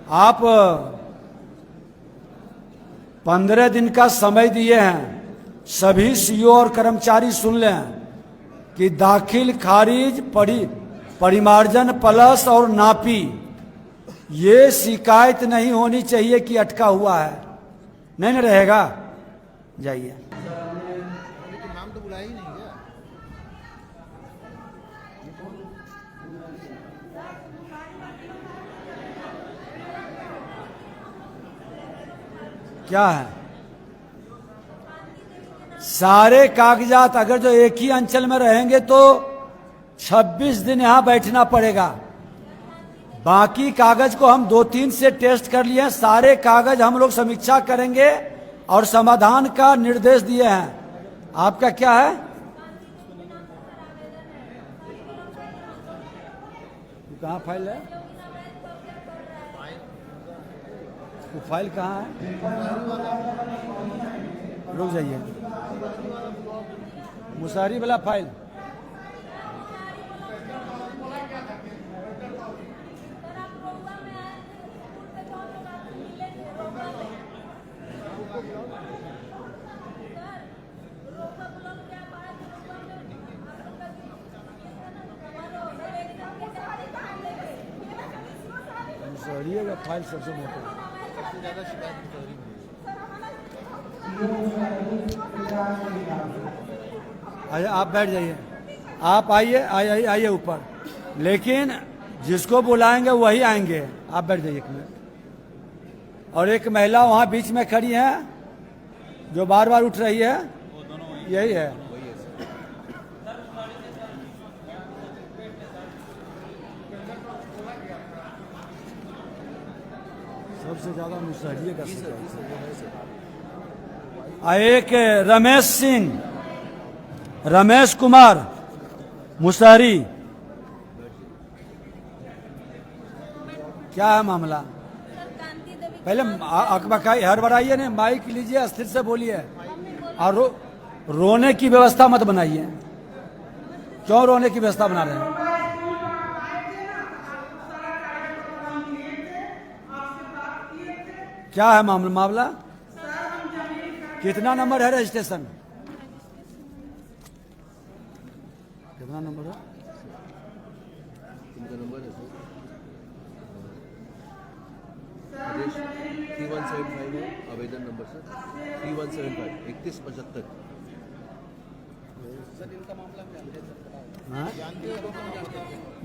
आप 15 दिन का समय दिए हैं। सभी सीओ और कर्मचारी सुन लें कि दाखिल, खारिज, परिमार्जन प्लस और नापी, ये शिकायत नहीं होनी चाहिए कि अटका हुआ है। नहीं ना रहेगा, जाइए। नाम तो बुलाया ही नहीं क्या है? सारे कागजात अगर जो एक ही अंचल में रहेंगे तो 26 दिन यहां बैठना पड़ेगा। बाकी कागज को हम 2-3 से टेस्ट कर लिए हैं। सारे कागज हम लोग समीक्षा करेंगे और समाधान का निर्देश दिए हैं। आपका क्या है? कहाँ फाइल है? वो फाइल कहाँ है? रुक जाइए। मुसारी वाला फाइल मुसारी का फाइल सबसे मोटा। सबसे ज्यादा शिकायत मुसहरी में। आइए, आप बैठ जाइए। आप आइए, आइए आइए ऊपर। लेकिन जिसको बुलाएंगे वही आएंगे। आप बैठ जाइए 1 मिनट। और एक महिला वहाँ बीच में खड़ी है जो बार बार उठ रही है, यही है। सबसे ज्यादा मुसहरी का एक रमेश कुमार मुसहरी। क्या है मामला? पहले अकबकाई हर बार आइए ना, माइक लीजिए, स्थिर से बोलिए और रोने की व्यवस्था मत बनाइए। क्यों रोने की व्यवस्था बना रहे हैं? क्या है मामला? कितना नंबर है रजिस्ट्रेशन? कितना नंबर है? इनका नंबर है 3175 है आवेदन नंबर सर। 3175 3175। सर इनका मामला क्या है?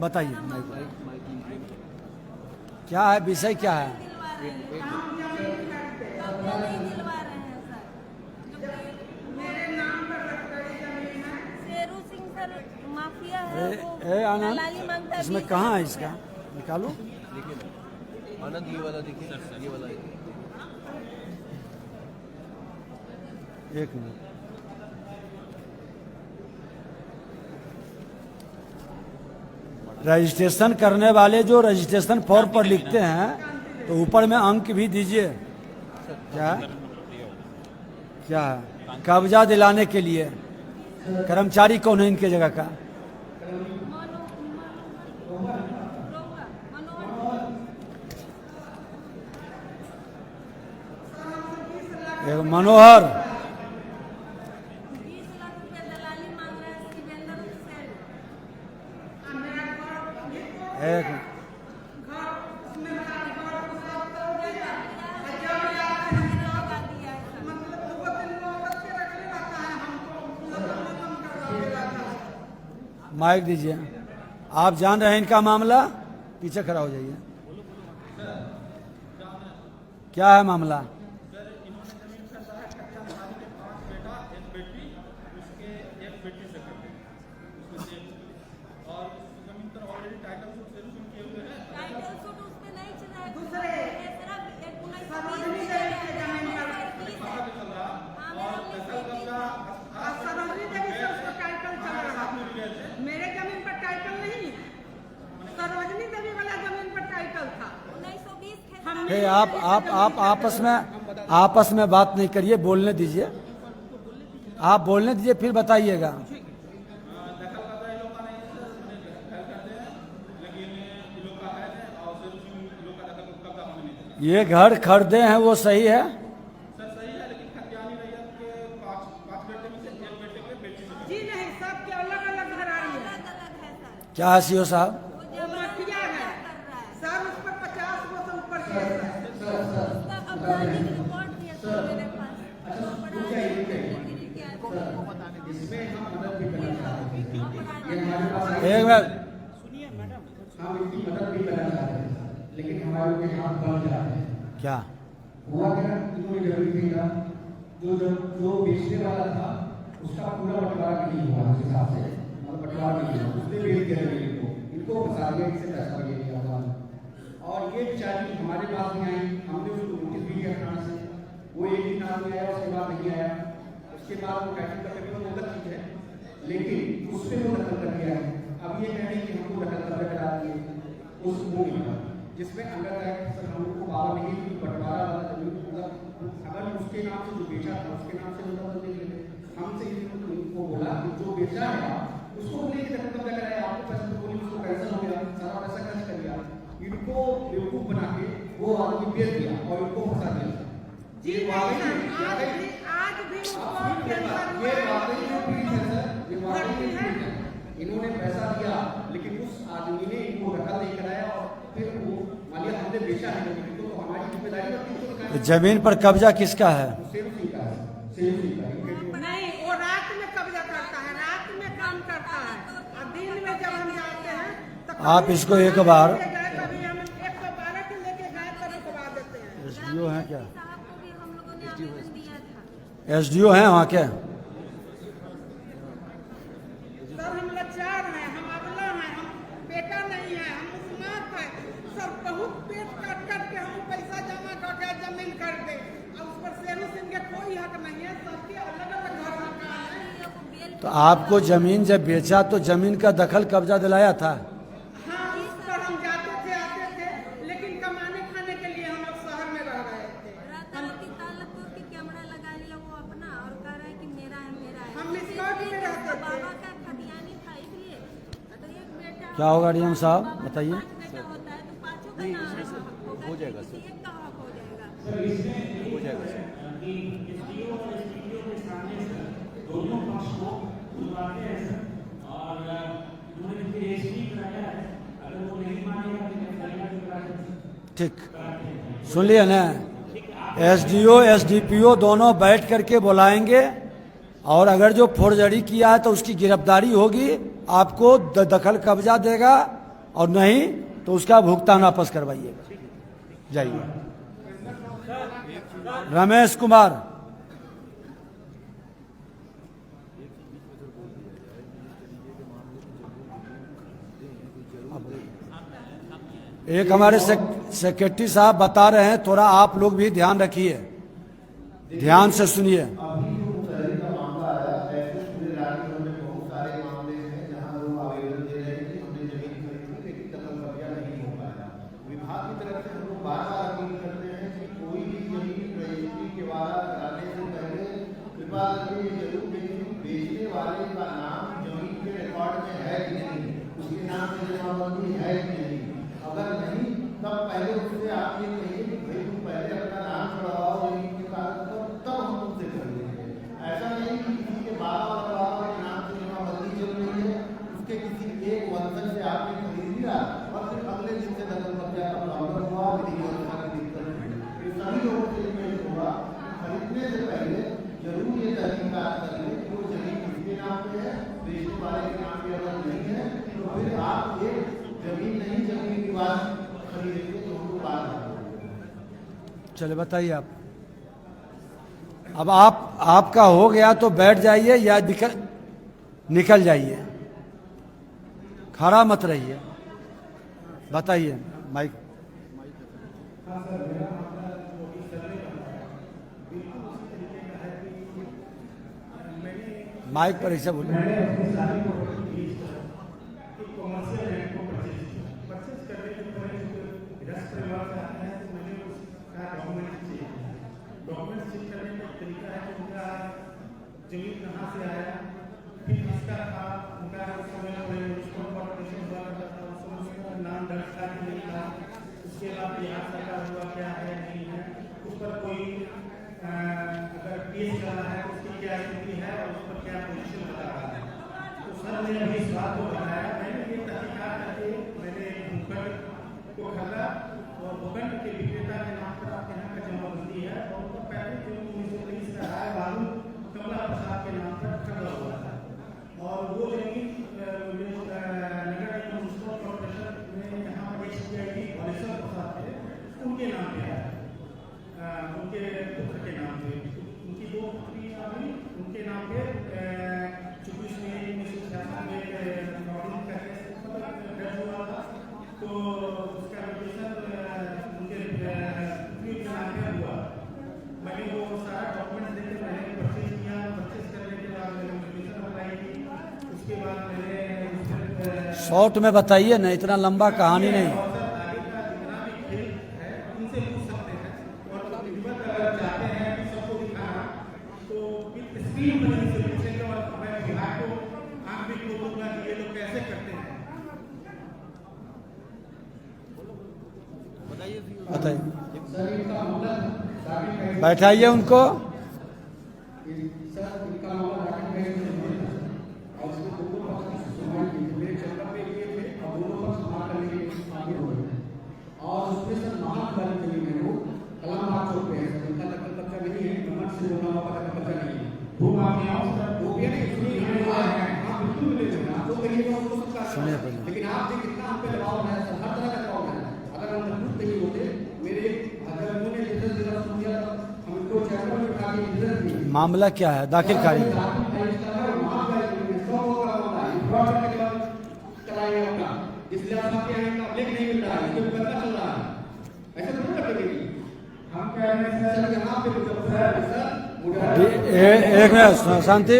बताइए। क्या है विषय, क्या है? आनंद, इसमें कहाँ है इसका? निकालो। आनंद ये वाला देखिए, ये वाला है। 1 मिनट। रजिस्ट्रेशन करने वाले जो रजिस्ट्रेशन फॉर्म पर लिखते हैं तो ऊपर में अंक भी दीजिए। क्या है? कब्जा दिलाने के लिए कर्मचारी कौन है इनके जगह का? एक मनोहर, एक माइक दीजिए। आप जान रहे हैं इनका मामला? पीछे खड़ा हो जाइए। क्या है मामला? मेरे जमीन पर टाइटल नहीं, सरोजनी देवी वाला जमीन पर टाइटल था। 1920 आप आपस में बात नहीं करिए, बोलने दीजिए। आप बोलने दीजिए फिर बताइएगा। ये घर खरीदे हैं वो सही है? जी नहीं, सबके अलग अलग घर आई है। क्या है सीओ साहब? वो माफिया है सर, उस पर 50 गो से ऊपर केस है। उसका अपराधिक रिपोर्ट दिया सर मेरे पास। एक मिनट, हम इसकी मदद भी करना चाहते हैं, लेकिन हमारे के हाथ बढ़ जा रहे हैं। क्या हुआ क्या, इन्होंने जरूरी नहीं था, जो बेचने वाला था उसका पूरा बंटवारा नहीं हुआ उस हिसाब से, मतलब बंटवारा नहीं हुआ, उसने बेच दिया जमीन को, इनको फंसा दिया, इससे पैसा ले लिया हुआ। और ये बेचारी हमारे पास नहीं आई, हमने उसको नोटिस भी किया थाना से, वो एक दिन नाम में आया, उसके बाद नहीं आया। उसके बाद वो कैसे करके वो अलग चीज है, लेकिन उससे वो दखल कर दिया है। अब ये कह रहे हैं कि हमको दखल कब्जा करा दिए उस भूमि पर, जिसमें अगर सर हम लोग को पावर नहीं कि बंटवारा वाला जमीन, मतलब अगर उसके नाम से जो बेचा था उसके नाम से मतलब देख लेते, हमसे इनको बोला कि जो बेचा है उसको बोले कि दखल कब्जा कराया, आपको पैसा तो बोली उसको कैंसिल हो गया, सारा पैसा खर्च कर दिया, इनको बेवकूफ बना के वो आदमी बेच दिया और इनको फंसा दिया। जी नहीं, आज भी उसको कैंसर हुआ ये है। वाकई में पीड़ित है सर, ये वाकई में पीड़ित है। इन्होंने पैसा दिया, लेकिन उस आदमी ने इनको दखल नहीं कराया, और फिर वो मान लिया हमने बेचा है जमीन को, तो हमारी जिम्मेदारी बनती है उसको तो जमीन पर कब्जा किसका है? सेव सिंह का है, सेव सिंह का। नहीं, वो रात में कब्जा करता है, रात में काम करता है, और दिन में जब हम जाते हैं तो आप इसको एक बार- कभी हम 112 के लेके गए तो रुकवा देते हैं। एसडीओ हैं क्या? साहब को भी हम लोगों ने आवेदन दिया था। एसडीओ हैं वहाँ के? सर हम लाचार हैं, हम अबला हैं, हम बेटा नहीं है, हम मुस्लिम हैं सर, बहुत पेट काट काट के हम पैसा जमा करके जमीन कर दे, और उस पर शेरू सिंह के कोई हक नहीं है, सबके अलग अलग घर मकान है। तो आपको जमीन जब बेचा तो जमीन का दखल कब्जा दिलाया था? हाँ, उस पर हम जाते थे आते थे, लेकिन कमाने खाने के लिए हम लोग शहर में रह रहे थे। रात की ताला तोड़ के कैमरा लगा लिया वो अपना, और कह रहा है कि मेरा है मेरा है। हम मिसकाट में रहते उसका थे। बाबा का खतियानी था, इसलिए तो एक बेटा क्या होगा डीएम साहब बताइए? 5 बेटा होता है तो पांचों का नाम होगा, हो जाएगा किसी सर। एक का हक हो जाएगा। हो जाएगा सर। दोनों पक्ष को बुलवाते हैं सर, और उन्होंने फिर एसपी कराया है, अगर वो नहीं मानेगा तो करेगा तो कराया। ठीक, सुन लिया ना? एसडीओ एसडीपीओ दोनों बैठ करके बुलाएंगे, और अगर जो फोर्जरी किया है तो उसकी गिरफ्तारी होगी, आपको दखल कब्जा देगा, और नहीं तो उसका भुगतान वापस करवाइएगा। जाइए। रमेश कुमार। एक हमारे सेक्रेटरी साहब बता रहे हैं, थोड़ा आप लोग भी ध्यान रखिए, ध्यान से सुनिए। अभी जो मुखर्जी का मामला आया, ऐसे पूरे राज्य में बहुत सारे मामले हैं जहां लोग आवेदन दे रहे हैं कि हमने जमीन खरीदी लेकिन दखल कब्जा नहीं हो पाया। विभाग की तरफ से हम लोग बार बार अपील करते हैं कि कोई भी जमीन रजिस्ट्री के वाला कराने से पहले कृपा करके ये जरूर देखें कि बेचने वाले का नाम जमीन के रिकॉर्ड में है कि नहीं, उसके नाम से जमाबंदी है कि नहीं। अगर नहीं, तब पहले उससे आप ये कहिए कि भाई तुम पहले अपना नाम करवाओ जमीन के कागज पर, तब हम तुमसे खरीदेंगे। ऐसा नहीं कि किसी के बाबा और बाबा के नाम से जमाबंदी चल रही है, उसके किसी एक वंशज से आपने खरीद लिया और फिर अगले दिन से दखल कब्जा का प्रॉब्लम हुआ, विधि व्यवस्था की दिक्कत हुई। ये सभी लोगों से रिक्वेस्ट होगा, खरीदने से पहले जरूर ये तहकीकात कर लें कि वो जमीन किसके नाम पे है, बेचने वाले के नाम पे अगर नहीं है तो फिर आप एक जमीन नहीं जमीन विवाद खरीदेंगे तो उनको बात है। चले बताइए आप। अब आपका हो गया तो बैठ जाइए या निकल जाइए, खड़ा मत रहिए। बताइए माइक। माइक पर ऐसे बोलिए। मैंने अपनी सारी प्रॉपर्टी कॉमर्शियल लैंड को परचेज करने के पहले गृहस्थ परिवार से आते हैं, तो मैंने उसका डॉक्यूमेंट चाहिए। डॉक्यूमेंट चेक करने का तरीका है कि उनका जमीन कहाँ से आया, फिर किसका था, उनका उस समय म्यूनिसिपल कॉर्पोरेशन हुआ करता था, उस समय उसका नाम दर्ज था कि नहीं था, उसके बाद बिहार सरकार हुआ क्या है, ने अभी इस बात को बताया, मैंने ये तहकीकात करके मैंने भूखंड को खरीदा और भूखंड के विक्रेता के नाम पर आपके यहाँ का जमाबंदी है और उनका पहले जो 1923 का राय बाबू कमला प्रसाद के नाम पर खरीदा हुआ था और वो जमीन नगर निगम म्युनिसिपल कॉर्पोरेशन में यहाँ पर एक बालेश्वर प्रसाद थे उनके नाम पे है, उनके पुत्र के नाम पे, उनकी दो पुत्रियां हुई उनके नाम पे। चूंकि उसमें 1966 में नॉर्डिन का केस हुआ था तो उसका रजिस्ट्रेशन उनके पुत्री के नाम पे हुआ। मैंने वो सारा डॉक्यूमेंट देकर मैंने परचेज किया, परचेज करने के बाद मैंने रजिस्ट्रेशन अप्लाई की, उसके बाद मैंने शॉर्ट में बताइए ना, इतना लंबा कहानी नहीं। आगे का जितना भी खेल है उनसे पूछ सकते हैं और विधिवत अगर चाहते हैं कि सबको दिखाना तो स्क्रीन पर इनसे पूछेंगे और मैं विभाग को आंख भी खोलूंगा कि ये लोग कैसे करते हैं। बताइए, सर इनका मतलब बैठाइए उनको। सर इनका मामला राकेश भाई से जुड़ा था और इसमें दोनों पक्ष की सुनवाई की थी। मेरे चक्कर पे ये थे और दोनों पक्ष समाप्त करने के लिए आगे हो गए थे और उसमें सर महान जमीन है वो कलामबाग चौक पे है सर, उनका दखल कब्जा नहीं है, गवर्नमेंट से बोलना हुआ दखल कब्जा नहीं है। वो माफियाओं से वो भी नहीं सुनिए, आप बिल्कुल ले लेना, आप तो करिएगा उनको सबका सुनिए पहले। लेकिन आप देखिए कितना हम पे दबाव है सर, हर तरह का दबाव है। अगर हम मजबूत नहीं होते, मेरे अगर उन्होंने रिजल्ट देना शुरू किया तो हम इनको चैनल में उठा के रिजल्ट दिए। मामला क्या है? दाखिल खारिज। एक मिनट शांति,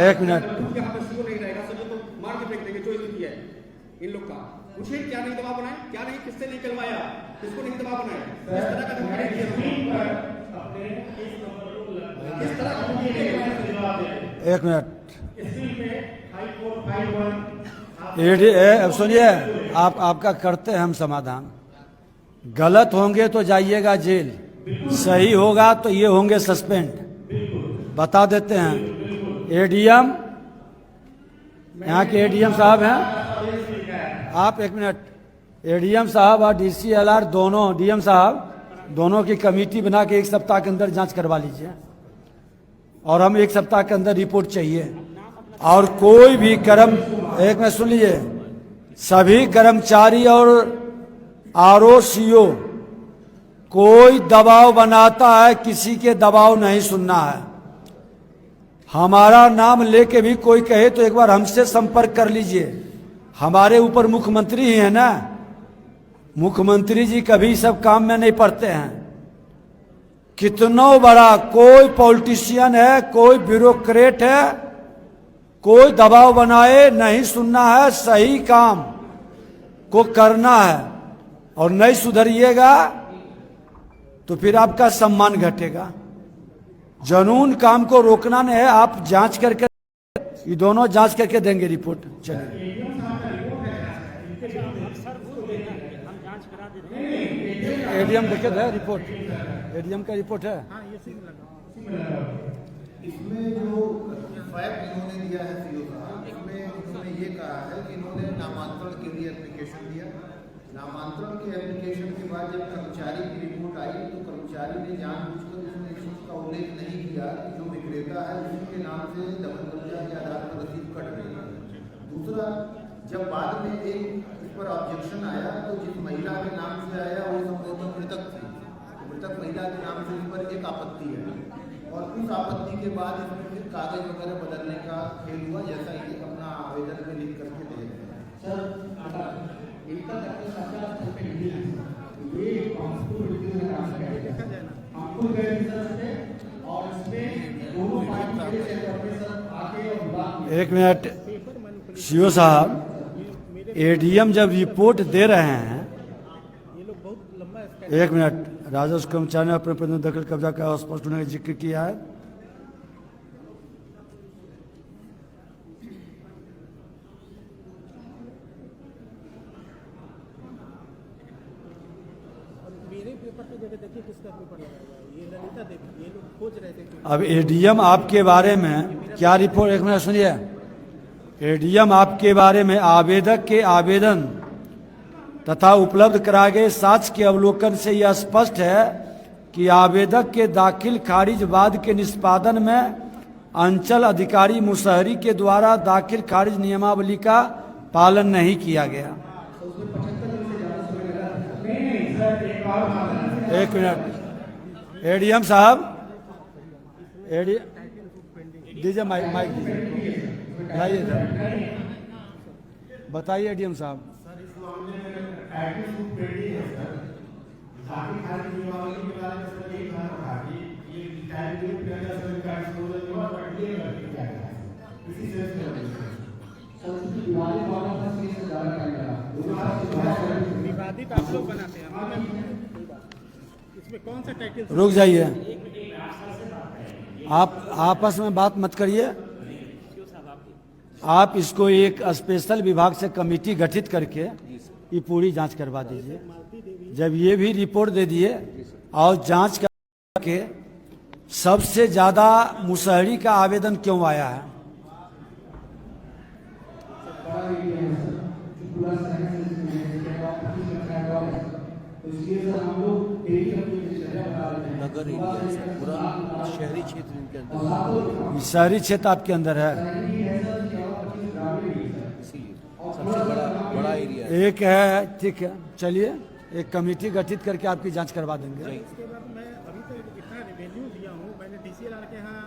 एक मिनट। मार के फेंक देंगे जो स्थिति है इन लोग का। पूछिए क्या नहीं दबाव बनाए, क्या नहीं, किससे नहीं करवाया, किसको नहीं दबाव बनाए, किस तरह का धमकी दिया, किस तरह का धमकी दिया। एक मिनट, सुनिए, आपका करते हैं हम समाधान। गलत होंगे तो जाइएगा जेल, सही होगा तो ये होंगे सस्पेंड, बता देते हैं। एडीएम, यहाँ के एडीएम साहब हैं, आप एक मिनट, एडीएम साहब और डीसीएलआर दोनों, डीएम साहब दोनों की कमेटी बना के 1 सप्ताह के अंदर जांच करवा लीजिए और हम 1 सप्ताह के अंदर रिपोर्ट चाहिए। और कोई भी एक में सुन लीजिए, सभी कर्मचारी और आरओसीओ कोई दबाव बनाता है, किसी के दबाव नहीं सुनना है। हमारा नाम लेके भी कोई कहे तो एक बार हमसे संपर्क कर लीजिए। हमारे ऊपर मुख्यमंत्री ही है ना, मुख्यमंत्री जी कभी सब काम में नहीं पड़ते हैं। कितना बड़ा कोई पॉलिटिशियन है, कोई ब्यूरोक्रेट है, कोई दबाव बनाए नहीं सुनना है, सही काम को करना है और नहीं सुधरिएगा तो फिर आपका सम्मान घटेगा। जनून काम को रोकना नहीं है। आप जांच करके, ये दोनों जांच करके देंगे रिपोर्ट। चलिए, एडीएम देखे थे रिपोर्ट, एडीएम का रिपोर्ट है। इसमें जो फैक्ट इन्होंने दिया है सीओ साहब, इसमें इन्होंने ये कहा है कि इन्होंने नामांतरण के लिए एप्लीकेशन दिया। नामांतरण के एप्लीकेशन के बाद जब कर्मचारी की रिपोर्ट आई तो कर्मचारी ने जानबूझकर उसने इस चीज का उल्लेख नहीं किया कि जो विक्रेता है उसी के नाम से दखल कब्जा के आधार पर रसीद कट रही है। दूसरा, जब बाद में एक इस पर ऑब्जेक्शन आया तो जिस महिला के नाम से आया वो संभवतः मृतक थी, मृतक महिला के नाम से इस पर एक आपत्ति है और उस आपत्ति के बाद इसमें फिर कागज वगैरह बदलने का खेल हुआ, जैसा ये अपना आवेदन में लिख करके दे रहे हैं। सर इनका दखल सरकार पे नहीं है, ये हमको रिव्यू में काम करेगा, हमको गए रिसर्च पे और इसमें दोनों पार्टी के ऑफिसर आके और विभाग। एक मिनट, सीओ साहब, एडीएम जब रिपोर्ट दे रहे हैं, एक मिनट, राजस्व कर्मचारी ने अपने पद में दखल कब्जा का स्पष्ट होने का जिक्र किया है। अब एडीएम आपके बारे में क्या रिपोर्ट, एक मिनट सुनिए, एडीएम आपके बारे में आवेदक के आवेदन तथा उपलब्ध कराए गए साक्ष्य के अवलोकन से यह स्पष्ट है कि आवेदक के दाखिल खारिज वाद के निष्पादन में अंचल अधिकारी मुसहरी के द्वारा दाखिल खारिज नियमावली का पालन नहीं किया गया। एक मिनट एडीएम साहब, दीजिए माइक दीजिए, लाइए इधर, बताइए एडीएम साहब। सर इस मामले में टाइटल सूट पेंडिंग है सर। दाखिल खारिज नियमावली के बारे में सर यही कहा था कि ये टाइटल सूट का एक्सपोजर हुआ और क्लियर करके क्या है इसी से विवादित आप लोग बनाते हैं, इसमें कौन सा टाइटल? रुक जाइए, आप आपस में बात मत करिए। आप इसको एक स्पेशल विभाग से कमेटी गठित करके ये पूरी जांच करवा दीजिए। जब ये भी रिपोर्ट दे दिए और जांच करके सबसे ज्यादा मुसहरी का आवेदन क्यों आया है? नगर एरिया है, पूरा शहरी क्षेत्र इनके अंदर, शहरी क्षेत्र आपके अंदर है, इसीलिए सबसे बड़ा एरिया है। एक है, ठीक है, चलिए एक कमेटी गठित करके आपकी जांच करवा देंगे। इसके बाद मैं अभी तक इतना रेवेन्यू दिया हूँ, मैंने डीसीएलआर के यहाँ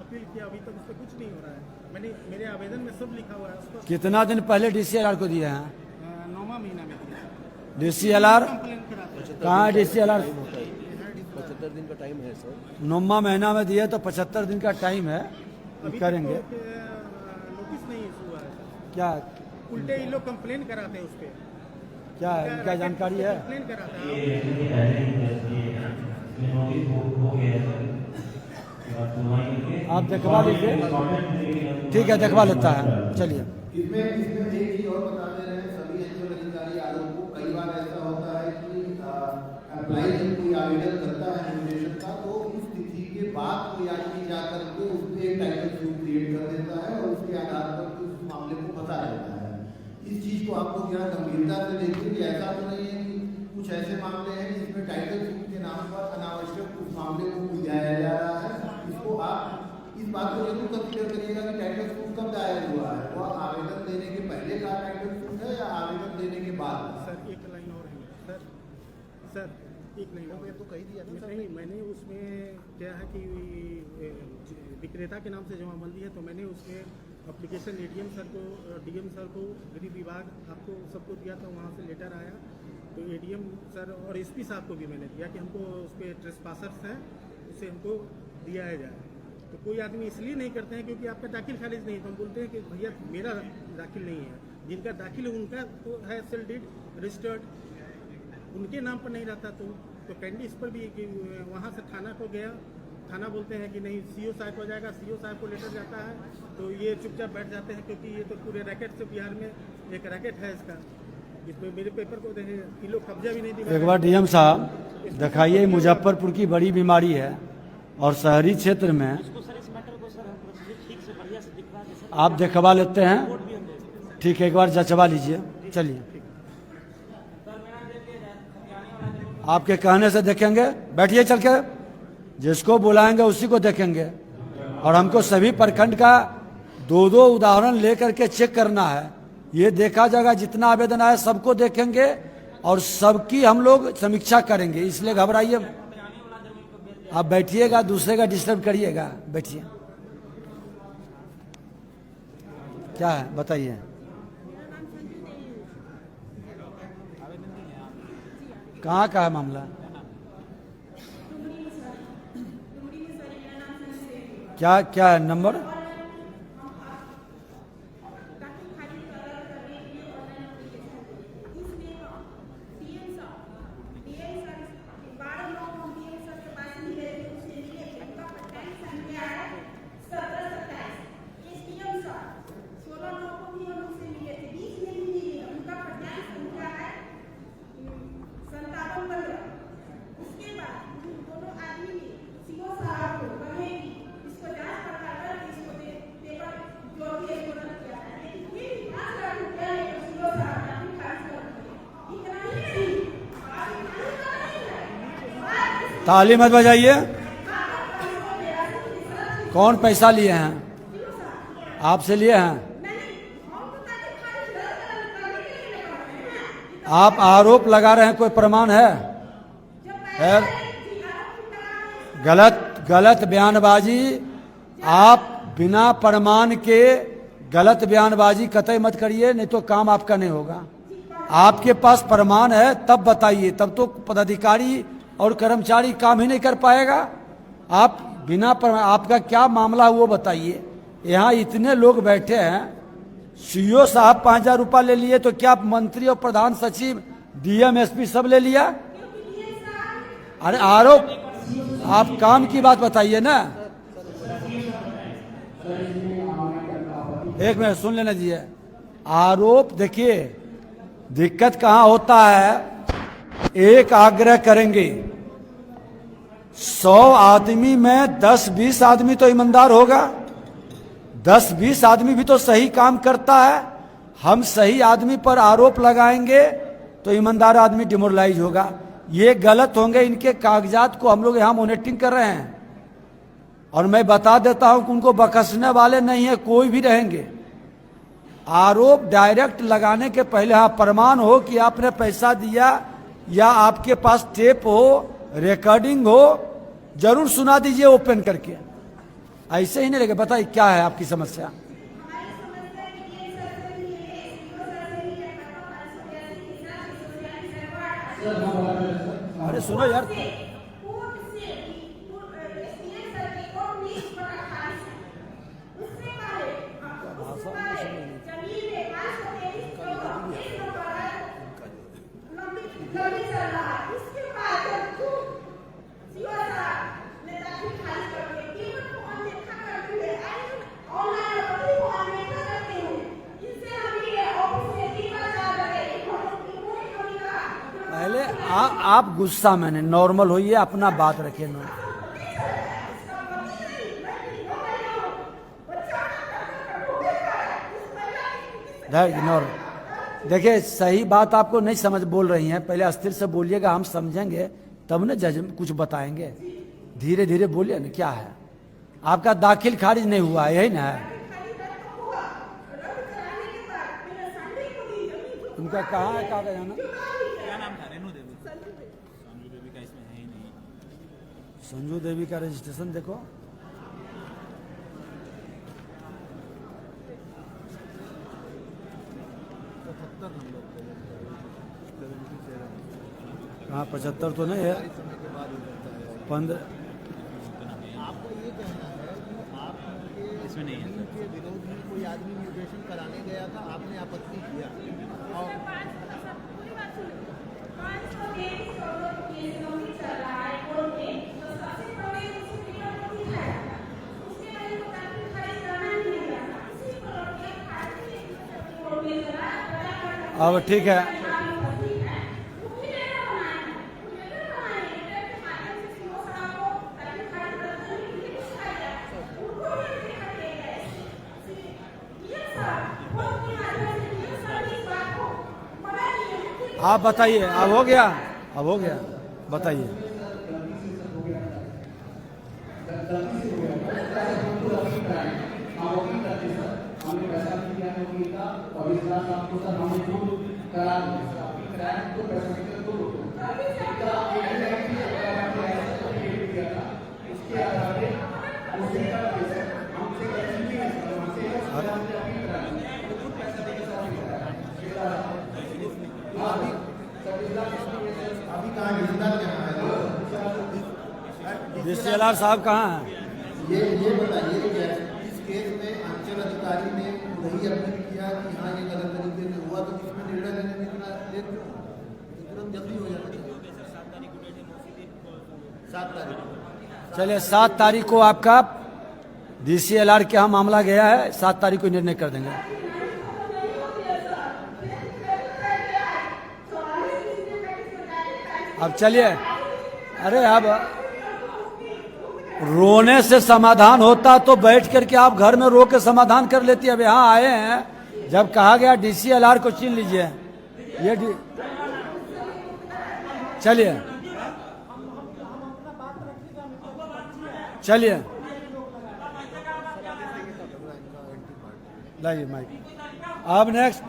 अपील किया, अभी तक उस पर कुछ नहीं हो रहा है। मैंने मेरे आवेदन में सब लिखा हुआ है, उस पर कितना दिन पहले डीसीएलआर को दिए हैं? 9वां महीना में दिया। डीसीएलआर कंप्लेन कराते हैं। कहाँ है? डीसीएलआर 75 दिन का टाइम है सर। 9वां महीना में दिए तो 75 दिन का टाइम है, अभी करेंगे। तक नोटिस नहीं इशू हुआ है। क्या उल्टे ये लोग कंप्लेन कराते हैं उस पर। क्या है इनका जानकारी है? कंप्लेन कराता है। आप दिखवा लीजिए, ठीक है दिखवा लेता है, चलिए। इसमें एक चीज और बता दे रहे हैं सभी अंचल अधिकारी आलोक को, कई बार ऐसा होता है कि अप्लाई जब कोई आवेदन करता है नॉमिनेशन का तो उस तिथि के बाद कोई आदमी जा करके उसमें एक टाइटल सूट क्रिएट कर देता है और उसके आधार पर उस मामले को फंसा देता है। इस चीज को आप लोग यहाँ गंभीरता से देखिए कि ऐसा तो नहीं है कि कुछ ऐसे मामले हैं जिसमें टाइटल सूट के नाम पर अनावश्यक उस मामले को उलझाया जा रहा है। इसको आप इस बात को जरूर कंसीडर करिएगा कि टाइटल सूट कब दायर हुआ है, वह आवेदन देने के पहले का टाइटल सूट है या आवेदन देने के बाद? सर एक लाइन और है सर एक लाइन और तो कही दिया था। नहीं, मैंने उसमें क्या है कि विक्रेता के नाम से जमाबंदी है, तो मैंने उसमें एप्लीकेशन एडीएम सर को, डीएम सर को, गृह विभाग आपको सबको दिया था, वहाँ से लेटर आया तो एडीएम सर और एसपी साहब को भी मैंने दिया कि हमको उस पर ट्रेसपासर्स हैं, उसे हमको दिया जाए। तो कोई आदमी इसलिए नहीं करते हैं क्योंकि आपका दाखिल खारिज नहीं, तो हम बोलते हैं कि भैया मेरा दाखिल नहीं है, जिनका दाखिल है उनका तो है सेल डीड रजिस्टर्ड, उनके नाम पर नहीं रहता। तो कैंडी इस पर भी कि वहाँ से थाना को गया, थाना बोलते हैं कि नहीं सीओ साहब को जाएगा, सीओ साहब को लेटर जाता है, तो ये चुपचाप बैठ जाते हैं क्योंकि ये तो पूरे रैकेट से, बिहार में एक रैकेट है इसका। इसमें मेरे पेपर को देखें, ये लोग कब्जा भी नहीं दिला। एक बार डीएम साहब दिखाइए, मुजफ्फरपुर की बड़ी बीमारी है और शहरी क्षेत्र में आप दिखवा लेते हैं, ठीक है, एक बार जचवा लीजिए। चलिए आपके कहने से देखेंगे, बैठिए चल के, जिसको बुलाएंगे उसी को देखेंगे। और हमको सभी प्रखंड का 2-2 उदाहरण लेकर के चेक करना है। ये देखा जाएगा जितना आवेदन आया सबको देखेंगे और सबकी हम लोग समीक्षा करेंगे, इसलिए घबराइए। आप बैठिएगा, दूसरे का डिस्टर्ब करिएगा, बैठिए। क्या है बताइए? कहाँ का है मामला? क्या क्या है नंबर? ताली मत बजाइए। कौन पैसा लिए हैं? आपसे लिए हैं? आप आरोप लगा रहे हैं, कोई प्रमाण है? गलत बयानबाजी, आप बिना प्रमाण के गलत बयानबाजी कतई मत करिए, नहीं तो काम आपका नहीं होगा। आपके पास प्रमाण है तब बताइए, तब तो पदाधिकारी और कर्मचारी काम ही नहीं कर पाएगा। आप बिना प्रमाण, आपका क्या मामला है वो बताइए। यहाँ इतने लोग बैठे हैं, सीईओ साहब 5,000 रुपया ले लिए, तो क्या मंत्री और प्रधान सचिव, डीएम, एसपी सब ले लिया? अरे आरोप, आप काम की बात बताइए ना। एक मिनट सुन लेना दीजिए। आरोप देखिए, दिक्कत कहाँ होता है, एक आग्रह करेंगे, 100 आदमी में 10-20 आदमी तो ईमानदार होगा, 10-20 आदमी भी तो सही काम करता है। हम सही आदमी पर आरोप लगाएंगे तो ईमानदार आदमी डिमोरलाइज होगा। ये गलत होंगे, इनके कागजात को हम लोग यहाँ मॉनिटरिंग कर रहे हैं। और मैं बता देता हूं कि उनको बख्शने वाले नहीं है, कोई भी रहेंगे। आरोप डायरेक्ट लगाने के पहले हाँ प्रमाण हो कि आपने पैसा दिया, या आपके पास टेप हो, रिकॉर्डिंग हो, जरूर सुना दीजिए ओपन करके। ऐसे ही नहीं लगे। बताइए क्या है आपकी समस्या? अरे सुनो यार, पहले आप गुस्सा में नहीं, नॉर्मल होइए, अपना बात रखिए। देखिए सही बात आपको नहीं समझ बोल रही हैं, पहले अस्थिर से बोलिएगा, हम समझेंगे तब ना जज कुछ बताएंगे। धीरे धीरे बोलिए ना। क्या है आपका? दाखिल खारिज नहीं हुआ है, यही ना है? उनका कहाँ है कागज? आना संजू देवी का रजिस्ट्रेशन देखो। हाँ 75 तो नहीं है, 15। आपको ये कहना है कि आपके इसमें नहीं है के विरोध में कोई आदमी म्यूटेशन कराने गया था, आपने आपत्ति किया और अब ठीक है। आप बताइए, अब हो गया? अब हो गया, बताइए। DCLR साहब कहाँ हैं? ये बताइए कि इस केस में अंचल अधिकारी ने वही अपील किया कि हाँ ये गलत तरीके से हुआ, तो इसमें निर्णय लेने में इतना लेट क्यों? तुरंत जल्दी हो जाना चाहिए। 7 तारीख। चलिए 7 तारीख को आपका DCLR के यहाँ मामला गया है, 7 तारीख को निर्णय कर देंगे। अब चलिए, अरे अब रोने से समाधान होता तो बैठ करके आप घर में रो के समाधान कर लेती। अब यहाँ आए हैं, जब कहा गया DCLR को छीन लीजिए, ये चलिए चलिए लाइए माइक। अब नेक्स्ट